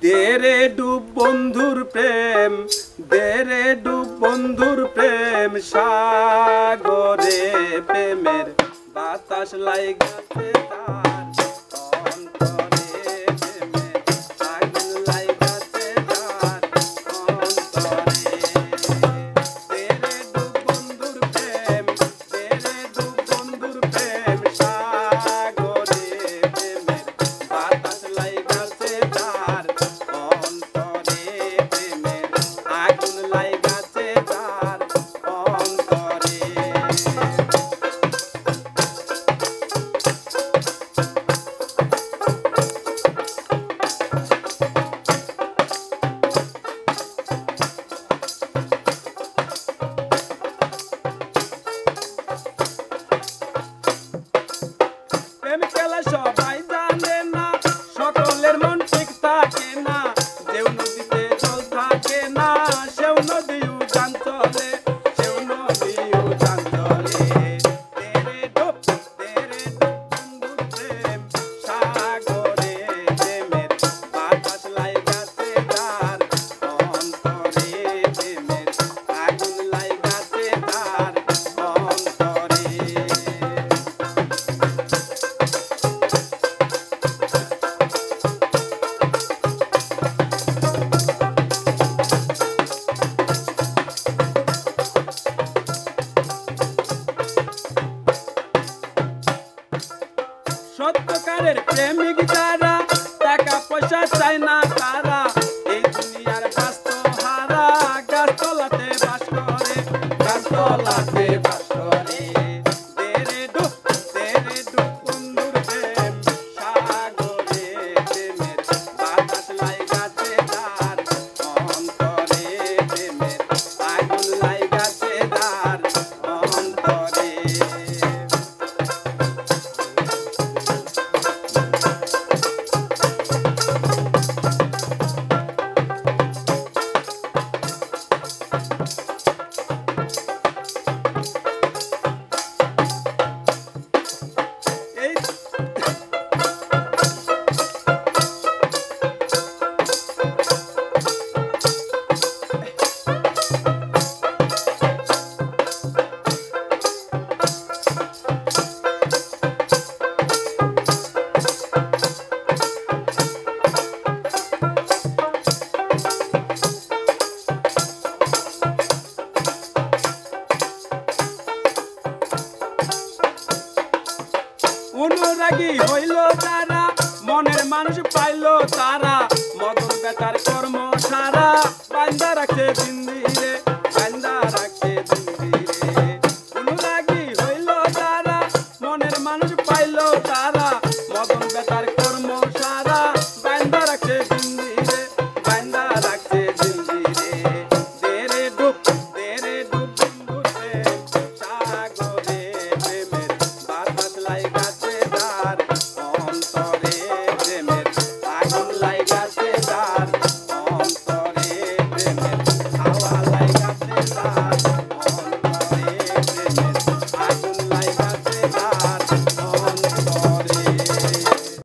দেরে ডুব বন্ধুর প্রেম, দেরে ডুব বন্ধুর প্রেম সাগরে, প্রেমের বাতাস লাইগাছে তার অন্তরে, প্রেমের আগুন লাইগাছে তার অন্তরে। দেরে ডুব বন্ধুর প্রেম, দেরে ডুব বন্ধুর প্রেম সাগরে, প্রেমের বাতাস লাইগাছে তার অন্তরে, প্রেমের আগুন লাইগাছে তার অন্তরে। প্রেম খেলা সবাই জানে না, সকলের মন ঠিক থাকে না, যেও নদীতে জল থাকে না, সেও নদী উজান চলে, সেও নদী উজান চলে। তেরে ডুব বন্ধুর প্রেম সাগরে, প্রেমের বাতাস লাইগাছে তার অন্তরে, প্রেমের আগুন লাইগাছে তার অন্তরে। সত্যকারের প্রেমিক যারা, টাকা পয়সা চায় না তারা, এই দুনিয়ার ব্যস্ত হারা, গাছতলাতে বাস করে, গাছতলাতে বাস করে। দেরে ডুব বন্ধুর প্রেম সাগরে, প্রেমের বাতাস লাইগাছে তার অন্তরে, প্রেমের আগুন লাইগাছে তার অন্তরে। অনুরাগী হইল তারা, মনের মানুষ পাইল তারা, মদন বেতার কর্ম সারা, বান্দা রাখছে